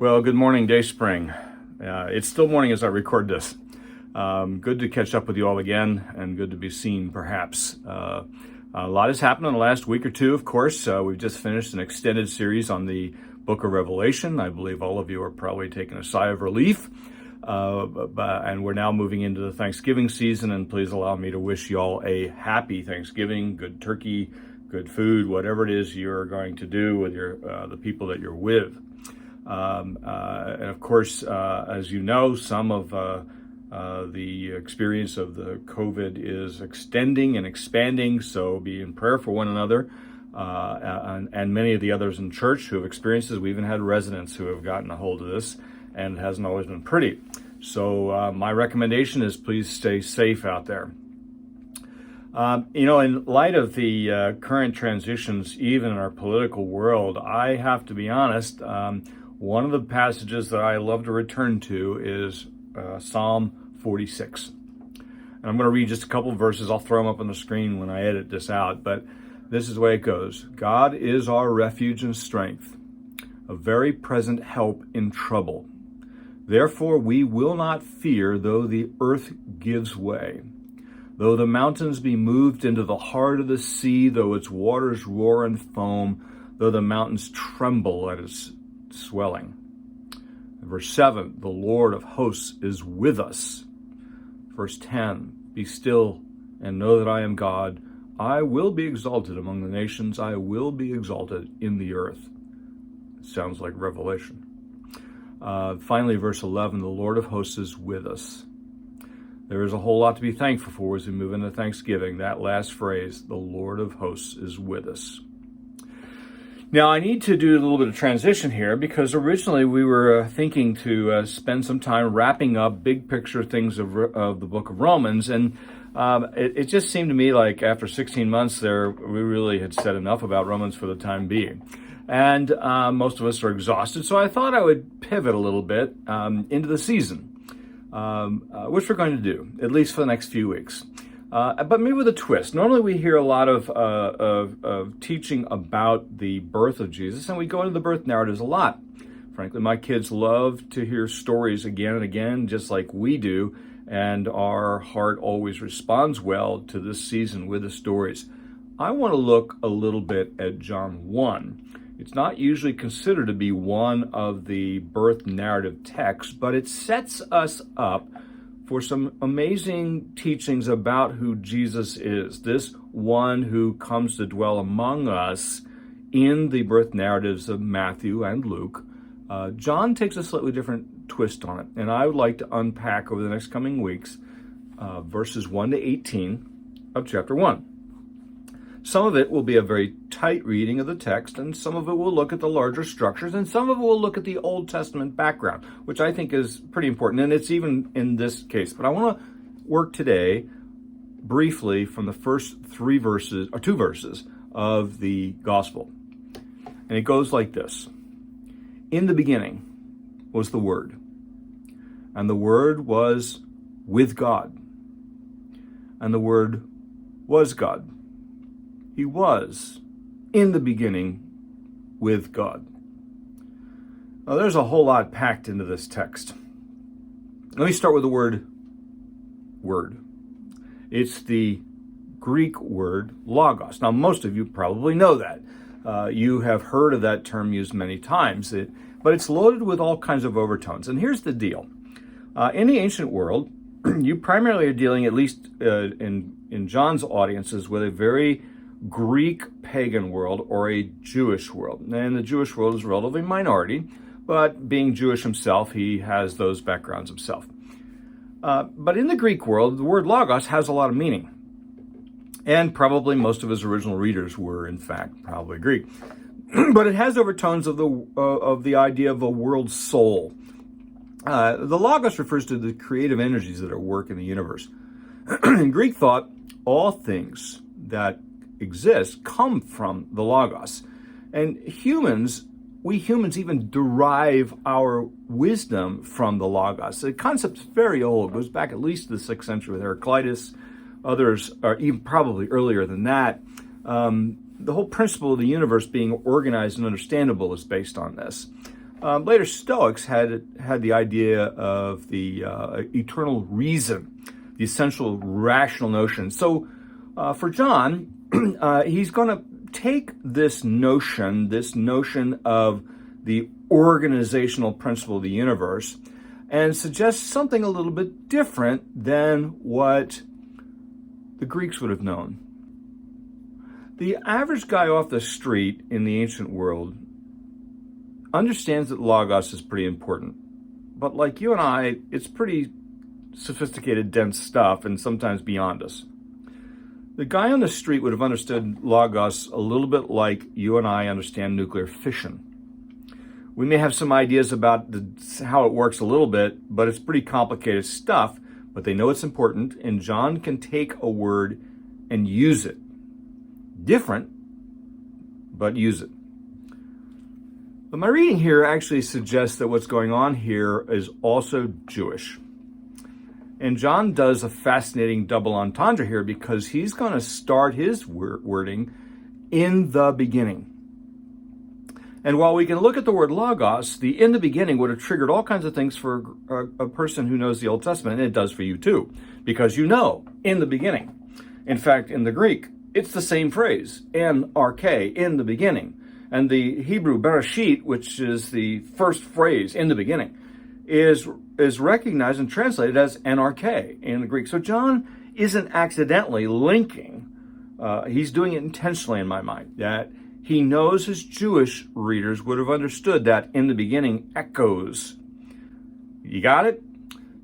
Well, good morning, Dayspring. It's still morning as I record this. Good to catch up with you all again, and good to be seen, perhaps. A lot has happened in the last week or two, of course. We've just finished an extended series on the book of Revelation. I believe all of you are probably taking a sigh of relief. And we're now moving into the Thanksgiving season, and please allow me to wish you all a happy Thanksgiving, good turkey, good food, whatever it is you're going to do with the people that you're with. And of course, as you know, some of the experience of the COVID is extending and expanding, so be in prayer for one another, and many of the others in church who have experienced this. We even had residents who have gotten a hold of this, and it hasn't always been pretty. So my recommendation is please stay safe out there. In light of the current transitions, even in our political world, I have to be honest, one of the passages that I love to return to is Psalm 46. And I'm going to read just a couple of verses. I'll throw them up on the screen when I edit this out, but this is the way it goes. God is our refuge and strength, a very present help in trouble. Therefore we will not fear, though the earth gives way, though the mountains be moved into the heart of the sea, though its waters roar and foam, though the mountains tremble at its swelling. Verse 7, the Lord of hosts is with us. Verse 10, be still and know that I am God. I will be exalted among the nations. I will be exalted in the earth. It sounds like Revelation. Finally, verse 11, the Lord of hosts is with us. There is a whole lot to be thankful for as we move into Thanksgiving. That last phrase, the Lord of hosts is with us. Now, I need to do a little bit of transition here because originally we were thinking to spend some time wrapping up big picture things of the book of Romans. And it just seemed to me like after 16 months there, we really had said enough about Romans for the time being. And most of us are exhausted. So I thought I would pivot a little bit into the season, which we're going to do, at least for the next few weeks. But maybe with a twist. Normally we hear a lot of teaching about the birth of Jesus, and we go into the birth narratives a lot. Frankly, my kids love to hear stories again and again, just like we do, and our heart always responds well to this season with the stories. I want to look a little bit at John 1. It's not usually considered to be one of the birth narrative texts, but it sets us up for some amazing teachings about who Jesus is, this one who comes to dwell among us in the birth narratives of Matthew and Luke. John takes a slightly different twist on it, and I would like to unpack over the next coming weeks verses 1 to 18 of chapter 1. Some of it will be a very tight reading of the text, and some of it will look at the larger structures, and some of it will look at the Old Testament background, which I think is pretty important, and it's even in this case. But I want to work today briefly from the first two verses of the Gospel. And it goes like this. In the beginning was the Word, and the Word was with God, and the Word was God. He was in the beginning with God. Now, there's a whole lot packed into this text. Let me start with the word. It's the Greek word logos. Now, most of you probably know that. You have heard of that term used many times, but it's loaded with all kinds of overtones. And here's the deal. In the ancient world, you primarily are dealing, at least in John's audiences, with a very Greek pagan world or a Jewish world. And the Jewish world is relatively minority, but being Jewish himself, he has those backgrounds himself. But in the Greek world, the word logos has a lot of meaning. And probably most of his original readers were, in fact, probably Greek. But it has overtones of the idea of a world soul. The logos refers to the creative energies that are at work in the universe. In Greek thought, all things that exist come from the logos. And we humans even derive our wisdom from the logos. The concept's very old, goes back at least to the 6th century with Heraclitus. Others are even probably earlier than that. The whole principle of the universe being organized and understandable is based on this. Later Stoics had the idea of the eternal reason, the essential rational notion. So for John, he's going to take this notion of the organizational principle of the universe, and suggest something a little bit different than what the Greeks would have known. The average guy off the street in the ancient world understands that logos is pretty important. But like you and I, it's pretty sophisticated, dense stuff, and sometimes beyond us. The guy on the street would have understood logos a little bit like you and I understand nuclear fission. We may have some ideas about how it works a little bit, but it's pretty complicated stuff, but they know it's important, and John can take a word and use it. Different, but use it. But my reading here actually suggests that what's going on here is also Jewish. And John does a fascinating double entendre here, because he's going to start his wording in the beginning. And while we can look at the word logos, the in the beginning would have triggered all kinds of things for a person who knows the Old Testament, and it does for you too, because you know, in the beginning. In fact, in the Greek, it's the same phrase, NRK, in the beginning. And the Hebrew Bereshit, which is the first phrase, in the beginning, is recognized and translated as NRK in the Greek. So John isn't accidentally linking, he's doing it intentionally in my mind, that he knows his Jewish readers would have understood that in the beginning echoes. You got it?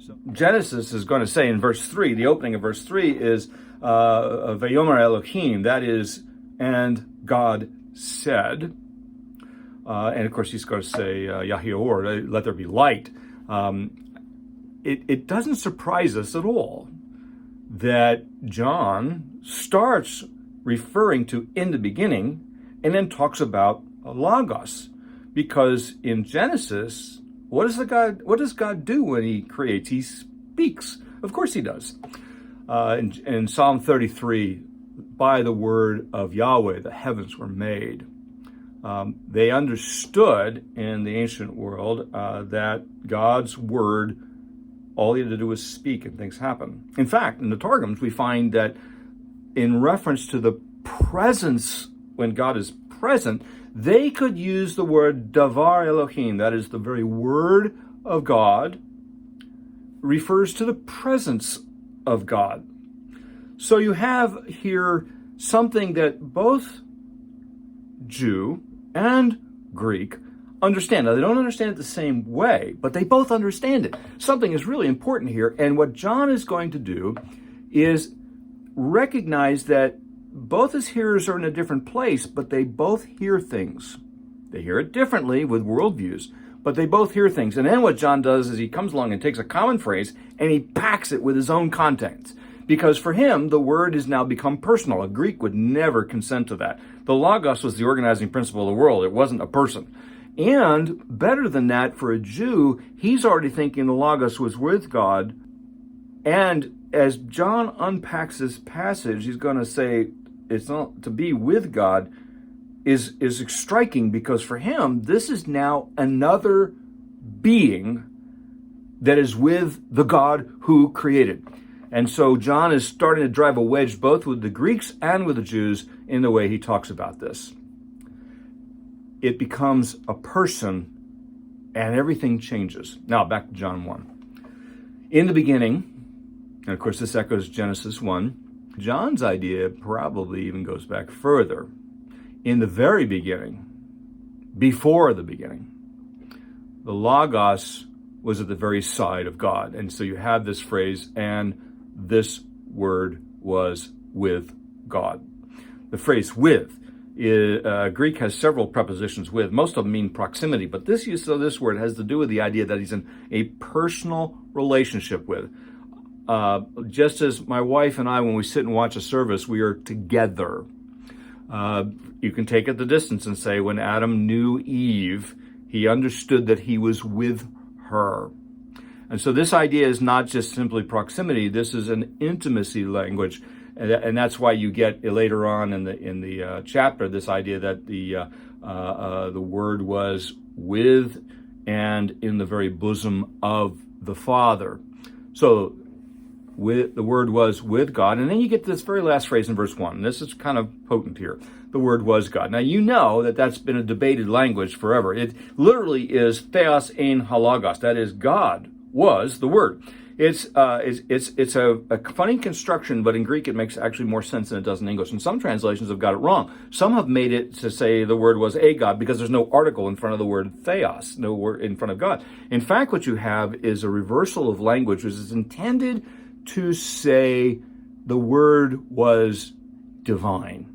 So Genesis is going to say in verse 3, the opening of verse 3 is Vayomer Elohim, that is, and God said. And of course he's going to say Yahior, let there be light. It doesn't surprise us at all that John starts referring to in the beginning and then talks about logos, because in Genesis, what does God do when he creates? He speaks. Of course he does. In Psalm 33, by the word of Yahweh, the heavens were made. They understood in the ancient world that God's word, all he had to do was speak and things happen. In fact, in the Targums, we find that in reference to the presence, when God is present, they could use the word davar Elohim, that is the very word of God, refers to the presence of God. So you have here something that both Jew and Greek understand. Now, they don't understand it the same way, but they both understand it. Something is really important here, and what John is going to do is recognize that both his hearers are in a different place, but they both hear things. They hear it differently with worldviews, but they both hear things. And then what John does is he comes along and takes a common phrase and he packs it with his own context. Because for him, the word has now become personal. A Greek would never consent to that. The logos was the organizing principle of the world. It wasn't a person. And better than that, for a Jew, he's already thinking the logos was with God. And as John unpacks this passage, he's going to say it's not to be with God is striking, because for him, this is now another being that is with the God who created. And so John is starting to drive a wedge both with the Greeks and with the Jews in the way he talks about this. It becomes a person and everything changes. Now back to John 1. In the beginning, and of course this echoes Genesis 1, John's idea probably even goes back further. In the very beginning, before the beginning, the Logos was at the very side of God. And so you have this phrase, and this word was with God. The phrase with, Greek has several prepositions with. Most of them mean proximity, but this use of this word has to do with the idea that he's in a personal relationship with. Just as my wife and I, when we sit and watch a service, we are together. You can take it the distance and say when Adam knew Eve, he understood that he was with her. And so this idea is not just simply proximity. This is an intimacy language. And that's why you get later on in the chapter this idea that the word was with and in the very bosom of the Father. So the Word was with God. And then you get this very last phrase in verse 1. This is kind of potent here. The Word was God. Now, you know that that's been a debated language forever. It literally is theos ein halagos. That is, God was the Word. It's a funny construction, but in Greek it makes actually more sense than it does in English. And some translations have got it wrong. Some have made it to say the Word was a God because there's no article in front of the word theos, no word in front of God. In fact, what you have is a reversal of language, which is intended to say the Word was divine.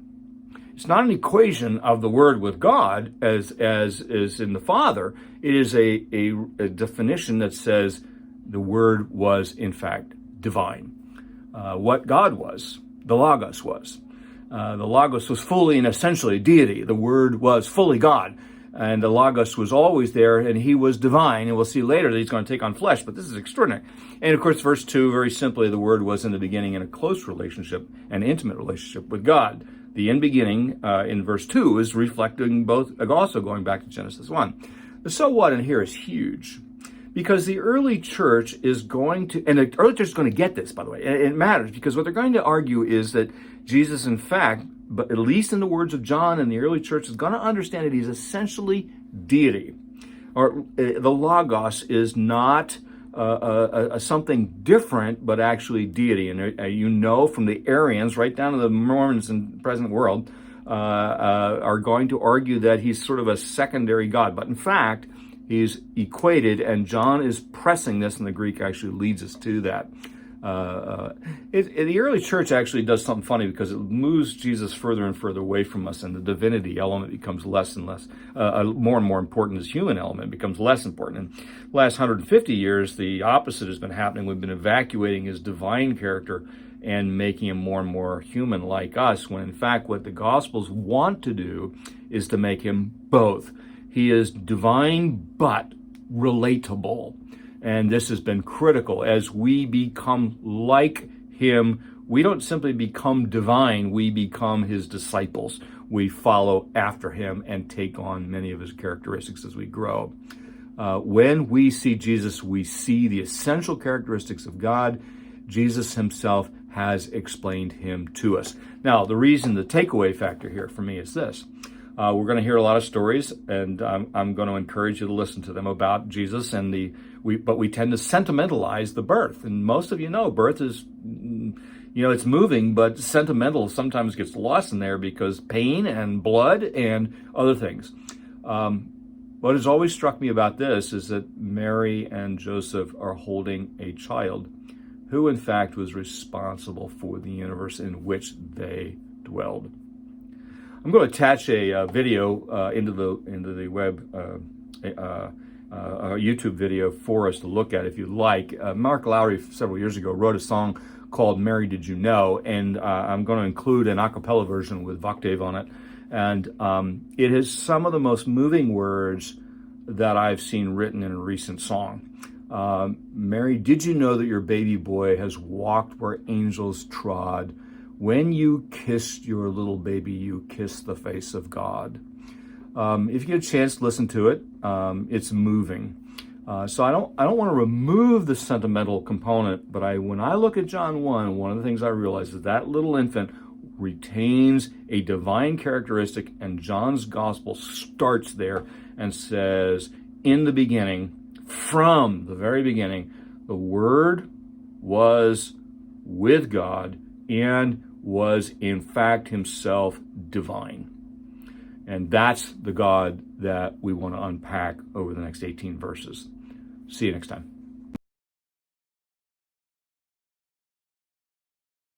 It's not an equation of the Word with God as is in the Father. It is a definition that says the Word was, in fact, divine. What God was, the Logos was. The Logos was fully and essentially deity. The Word was fully God. And the Logos was always there, and he was divine. And we'll see later that he's going to take on flesh, but this is extraordinary. And of course, verse 2, very simply, the Word was in the beginning in a close relationship, an intimate relationship with God. The in beginning in verse 2 is reflecting both, also going back to Genesis 1. The so what in here is huge. Because the early church is going to, and the early church is going to get this, by the way. It matters because what they're going to argue is that Jesus, in fact, but at least in the words of John and the early church, is going to understand that he's essentially deity. Or the Logos is not something different, but actually deity. And you know from the Arians, right down to the Mormons in the present world, are going to argue that he's sort of a secondary God. But in fact, he's equated, and John is pressing this, and the Greek actually leads us to that. The early church actually does something funny because it moves Jesus further and further away from us, and the divinity element becomes less and less, more and more important. This human element becomes less important. In the last 150 years, the opposite has been happening. We've been evacuating his divine character and making him more and more human like us, when in fact what the Gospels want to do is to make him both. He is divine, but relatable. And this has been critical. As we become like him, we don't simply become divine, we become his disciples. We follow after him and take on many of his characteristics as we grow. When we see Jesus, we see the essential characteristics of God. Jesus himself has explained him to us. Now, the takeaway factor here for me is this. We're going to hear a lot of stories, and I'm going to encourage you to listen to them about Jesus. But we tend to sentimentalize the birth, and most of you know birth is, it's moving, but sentimental sometimes gets lost in there because pain and blood and other things. What has always struck me about this is that Mary and Joseph are holding a child who, in fact, was responsible for the universe in which they dwelled. I'm going to attach a video into the web, a YouTube video for us to look at if you like. Mark Lowry several years ago wrote a song called "Mary Did You Know," and I'm going to include an a cappella version with Vakhtave on it. And it has some of the most moving words that I've seen written in a recent song. Mary, did you know that your baby boy has walked where angels trod? When you kissed your little baby, you kissed the face of God. If you get a chance to listen to it, it's moving. So I don't want to remove the sentimental component, but when I look at John 1, one of the things I realize is that little infant retains a divine characteristic, and John's gospel starts there and says, in the beginning, from the very beginning, the Word was with God and was in fact himself divine. And that's the God that we want to unpack over the next 18 verses. See you next time.